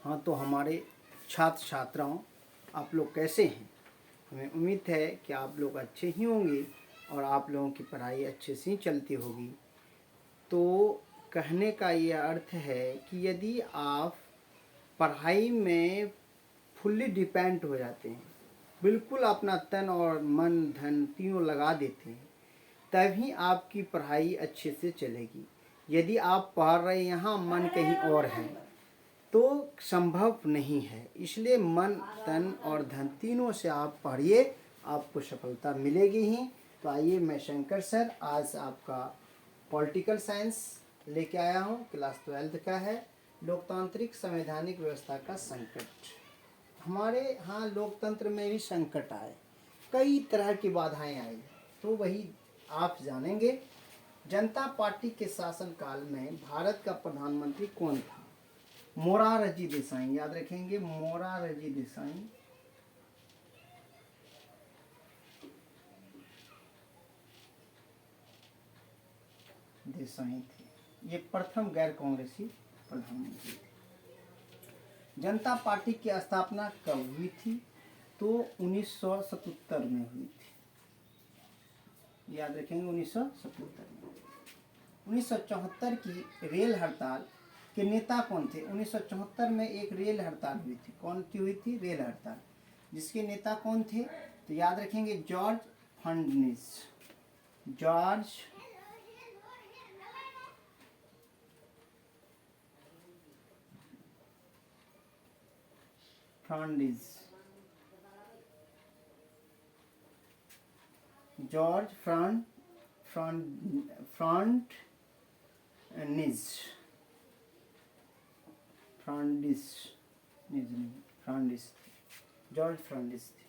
हाँ, तो हमारे छात्र छात्राओं, आप लोग कैसे हैं? हमें उम्मीद है कि आप लोग अच्छे ही होंगे और आप लोगों की पढ़ाई अच्छे से ही चलती होगी। तो कहने का ये अर्थ है कि यदि आप पढ़ाई में फुल्ली डिपेंड हो जाते हैं, बिल्कुल अपना तन और मन धन तीनों लगा देते हैं, तभी आपकी पढ़ाई अच्छे से चलेगी। यदि आप पढ़ रहे यहाँ मन कहीं और है तो संभव नहीं है। इसलिए मन तन और धन तीनों से आप पढ़िए, आपको सफलता मिलेगी ही। तो आइए, मैं शंकर सर आज आपका पॉलिटिकल साइंस लेके आया हूँ। क्लास 12 का है, लोकतांत्रिक संवैधानिक व्यवस्था का संकट। हमारे यहाँ लोकतंत्र में भी संकट आए, कई तरह की बाधाएं आई, तो वही आप जानेंगे। जनता पार्टी के शासनकाल में भारत का प्रधानमंत्री कौन था? मोरारजी देसाई। याद रखेंगे, मोरारजी देसाई। देसाई थे, ये प्रथम गैर कांग्रेसी प्रधानमंत्री थे। जनता पार्टी की स्थापना कब हुई थी? तो 1977 में हुई थी। याद रखेंगे, 1977 में। 1974 की रेल हड़ताल के नेता कौन थे? 1974 में एक रेल हड़ताल हुई थी। कौन सी हुई थी? रेल हड़ताल। जिसके नेता कौन थे? तो याद रखेंगे, जॉर्ज फर्नांडिस। जॉर्ज फर्नांडिस। जॉर्ज फ्रांडिस। जॉर्ज फर्नांडिस थे।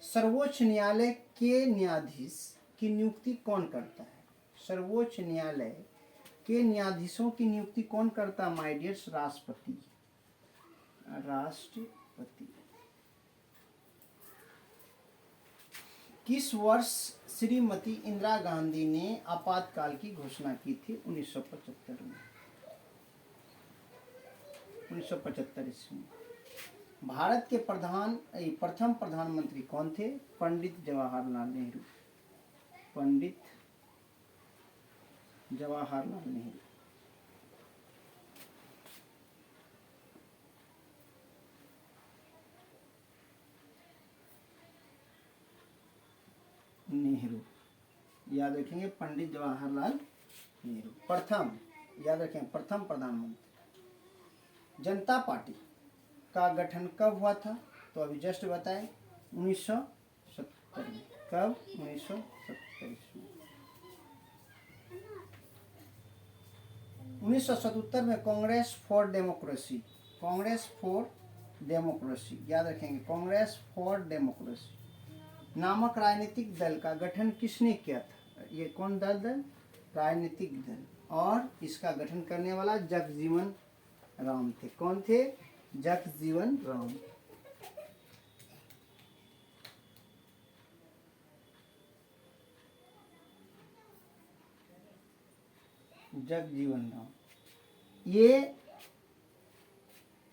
सर्वोच्च न्यायालय के न्यायाधीश की नियुक्ति कौन करता है? सर्वोच्च न्यायालय के न्यायाधीशों की नियुक्ति कौन करता है? माय डियर्स, राष्ट्रपति। राष्ट्रपति। किस वर्ष श्रीमती इंदिरा गांधी ने आपातकाल की घोषणा की थी? 1975 में। 1975 ईस्वी। भारत के प्रथम प्रधानमंत्री कौन थे? पंडित जवाहरलाल नेहरू। पंडित जवाहरलाल नेहरू। नेहरू, याद रखेंगे, पंडित जवाहरलाल नेहरू प्रथम। याद रखें, प्रथम प्रधानमंत्री। जनता पार्टी का गठन कब हुआ था? तो अभी जस्ट बताएं, 1970 में। कब? 1970 में। 1977 में Congress for democracy. Congress for democracy, याद रखेंगे, कांग्रेस फॉर डेमोक्रेसी नामक राजनीतिक दल का गठन किसने किया था? ये कौन दल? राजनीतिक दल। और इसका गठन करने वाला जगजीवन राम थे। कौन थे? जगजीवन राम। जगजीवन राम। ये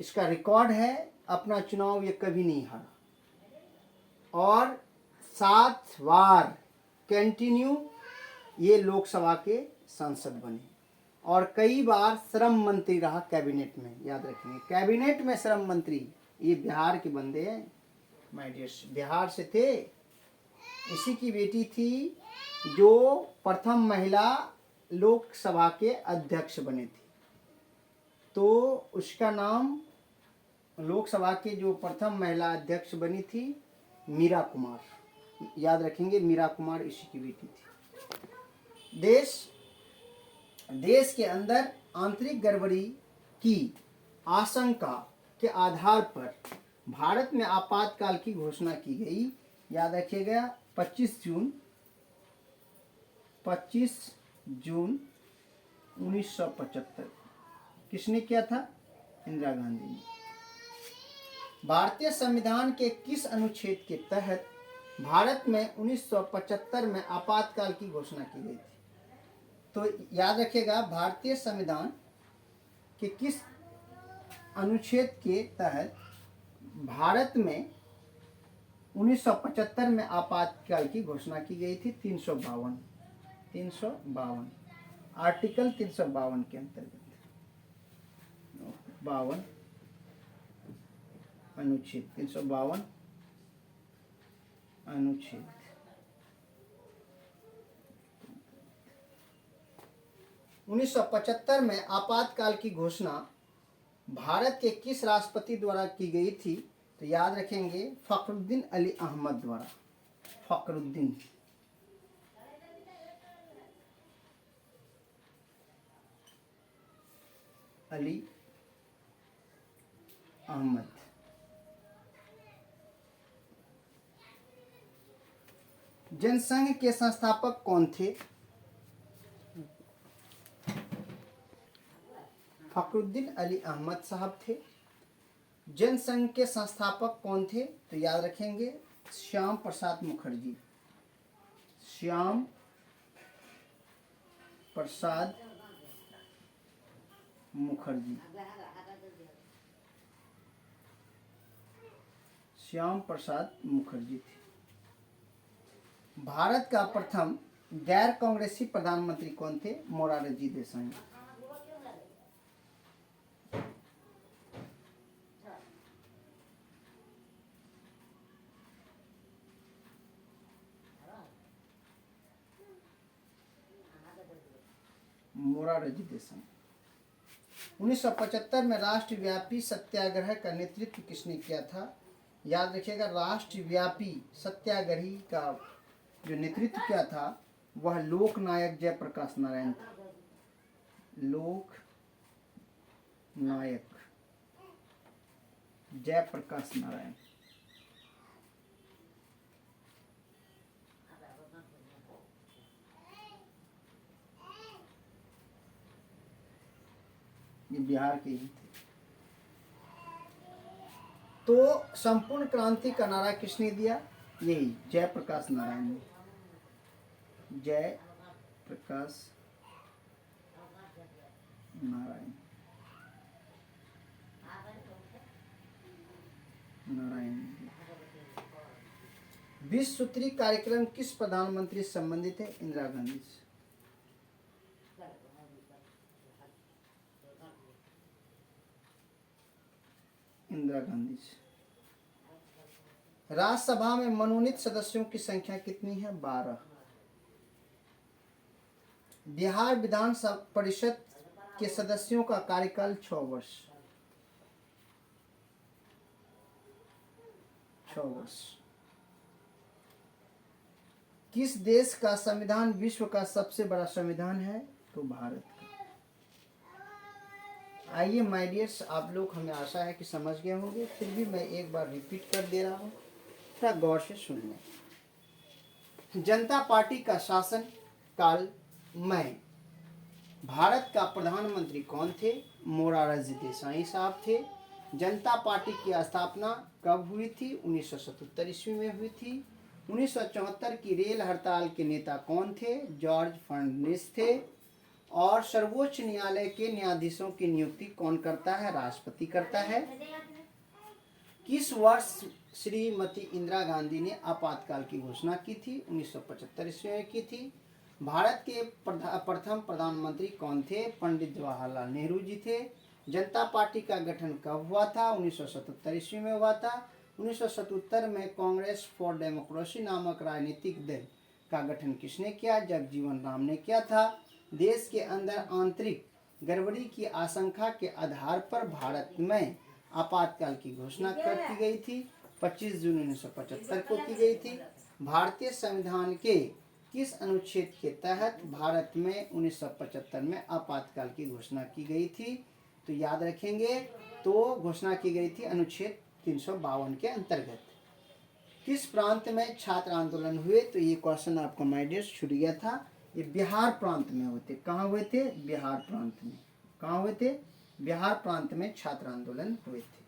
इसका रिकॉर्ड है, अपना चुनाव ये कभी नहीं हारा और 7 बार कंटिन्यू ये लोकसभा के सांसद बने और कई बार श्रम मंत्री रहा कैबिनेट में। याद रखेंगे, कैबिनेट में श्रम मंत्री। ये बिहार के बंदे हैं, माय डियर्स, बिहार से थे। इसी की बेटी थी जो प्रथम महिला लोकसभा के अध्यक्ष बने थे। तो उसका नाम, लोकसभा के जो प्रथम महिला अध्यक्ष बनी थी, मीरा कुमार। याद रखेंगे, मीरा कुमार इसी की बेटी थी। देश के अंदर आंतरिक गड़बड़ी की आशंका के आधार पर भारत में आपातकाल की घोषणा की गई। याद रखिएगा, 25 जून 1975। किसने किया था? इंदिरा गांधी ने। भारतीय संविधान के किस अनुच्छेद के तहत भारत में 1975 में आपातकाल की घोषणा की गई थी? तो याद रखिएगा, भारतीय संविधान के किस अनुच्छेद के तहत भारत में 1975 में आपातकाल की घोषणा की गई थी? 352 आर्टिकल 352 के अंतर्गत 52 अनुच्छेद 352 अनुच्छेद 1975 में आपातकाल की घोषणा भारत के किस राष्ट्रपति द्वारा की गई थी? तो याद रखेंगे, फखरुद्दीन अली अहमद द्वारा। फखरुद्दीन अली अहमद। जनसंघ के संस्थापक कौन थे? फखरुद्दीन अली अहमद साहब थे। जनसंघ के संस्थापक कौन थे? तो याद रखेंगे, श्याम प्रसाद मुखर्जी। श्याम प्रसाद मुखर्जी। श्याम प्रसाद मुखर्जी थे। भारत का प्रथम गैर कांग्रेसी प्रधानमंत्री कौन थे? मोरारजी देसाई। मोरारजी देसाई। 1975 में राष्ट्रव्यापी सत्याग्रह का नेतृत्व किसने किया था? याद रखिएगा, राष्ट्रव्यापी सत्याग्रही का जो नेतृत्व किया था वह लोकनायक जयप्रकाश नारायण था। लोक नायक जयप्रकाश नारायण। ये बिहार के ही थे। तो संपूर्ण क्रांति का नारा किसने दिया? यही जयप्रकाश नारायण ने। जयप्रकाश नारायण। विश्व सूत्री कार्यक्रम किस प्रधानमंत्री से संबंधित है? इंदिरा गांधी से। इंदिरा गांधी से। राज्यसभा में मनोनीत सदस्यों की संख्या कितनी है? 12। बिहार विधान परिषद के सदस्यों का कार्यकाल 6 वर्ष। 6 वर्ष। किस देश का संविधान विश्व का सबसे बड़ा संविधान है? तो भारत का। आइए माय डियर्स, आप लोग, हमें आशा है कि समझ गए होंगे, फिर भी मैं एक बार रिपीट कर दे रहा हूँ, थोड़ा गौर से सुन लें। जनता पार्टी का शासन काल में भारत का प्रधानमंत्री कौन थे? मोरारजी देसाई साहब थे। जनता पार्टी की स्थापना कब हुई थी? 1977 ईस्वी में हुई थी। 1974 की रेल हड़ताल के नेता कौन थे? जॉर्ज फर्नांडिस थे। और सर्वोच्च न्यायालय के न्यायाधीशों की नियुक्ति कौन करता है? राष्ट्रपति करता है। किस वर्ष श्रीमती इंदिरा गांधी ने आपातकाल की घोषणा की थी? 1975 ईस्वी में की थी। भारत के प्रथम प्रधानमंत्री कौन थे? पंडित जवाहरलाल नेहरू जी थे। जनता पार्टी का गठन कब हुआ था? 1977 ईस्वी में हुआ था। 1977 में कांग्रेस फॉर डेमोक्रेसी नामक राजनीतिक दल का गठन किसने किया? जगजीवन राम ने किया था। देश के अंदर आंतरिक गड़बड़ी की आशंका के आधार पर भारत में आपातकाल की घोषणा कब की गई थी? 25 जून 1975 को की गई थी। भारतीय संविधान के किस अनुच्छेद के तहत भारत में 1975 में आपातकाल की घोषणा की गई थी? तो याद रखेंगे, तो घोषणा की गई थी अनुच्छेद 352 के अंतर्गत। किस प्रांत में छात्र आंदोलन हुए? तो ये क्वेश्चन आपका माय डियर छूट गया था। ये बिहार प्रांत में हुए थे। कहाँ हुए थे? बिहार प्रांत में। कहाँ हुए थे? बिहार प्रांत में छात्र आंदोलन हुए थे।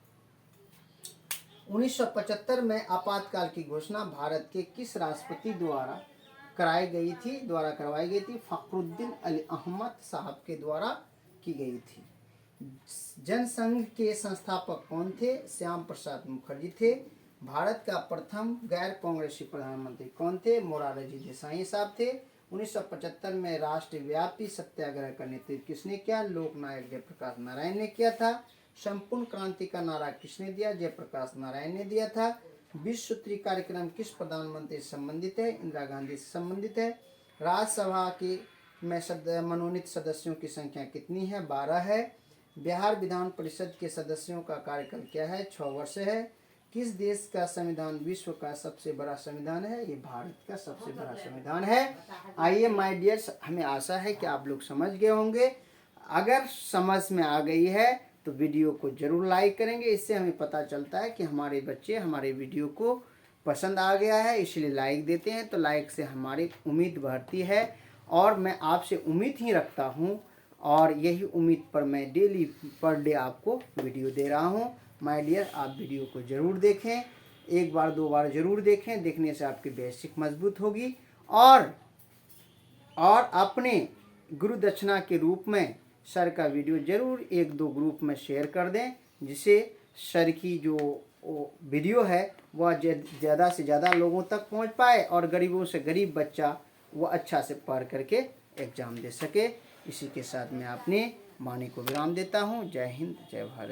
1975 में आपातकाल की घोषणा भारत के किस राष्ट्रपति द्वारा करवाई गई थी? फखरुद्दीन अली अहमद साहब के द्वारा की गई थी। जनसंघ के संस्थापक कौन थे? श्याम प्रसाद मुखर्जी थे। भारत का प्रथम गैर कांग्रेसी प्रधानमंत्री कौन थे? मोरारजी देसाई साहब थे। 1975 में राष्ट्रव्यापी सत्याग्रह का नेतृत्व किसने किया? लोकनायक जयप्रकाश नारायण ने किया था। संपूर्ण क्रांति का नारा किसने दिया? जयप्रकाश नारायण ने दिया था। विश्व सूत्री कार्यक्रम किस प्रधानमंत्री से संबंधित है? इंदिरा गांधी से संबंधित है। राज्यसभा की में मनोनीत सदस्यों की संख्या कितनी है? 12 है। बिहार विधान परिषद के सदस्यों का कार्यकाल क्या है? 6 वर्ष है। किस देश का संविधान विश्व का सबसे बड़ा संविधान है? ये भारत का सबसे बड़ा संविधान है। आइए माय डियर्स, हमें आशा है कि आप लोग समझ गए होंगे। अगर समझ में आ गई है तो वीडियो को जरूर लाइक करेंगे। इससे हमें पता चलता है कि हमारे बच्चे हमारे वीडियो को पसंद आ गया है, इसलिए लाइक देते हैं। तो लाइक से हमारी उम्मीद बढ़ती है और मैं आपसे उम्मीद ही रखता हूँ और यही उम्मीद पर मैं डेली पर डे आपको वीडियो दे रहा हूँ। माय डियर, आप वीडियो को ज़रूर देखें, 1 बार 2 बार ज़रूर देखें। देखने से आपकी बेसिक मजबूत होगी और अपने गुरु दक्षिणा के रूप में सर का वीडियो जरूर 1-2 ग्रुप में शेयर कर दें, जिससे सर की जो वीडियो है वह ज़्यादा से ज़्यादा लोगों तक पहुंच पाए और गरीबों से गरीब बच्चा वो अच्छा से पढ़ करके एग्ज़ाम दे सके। इसी के साथ मैं अपने वाणी को विराम देता हूं। जय हिंद, जय भारत।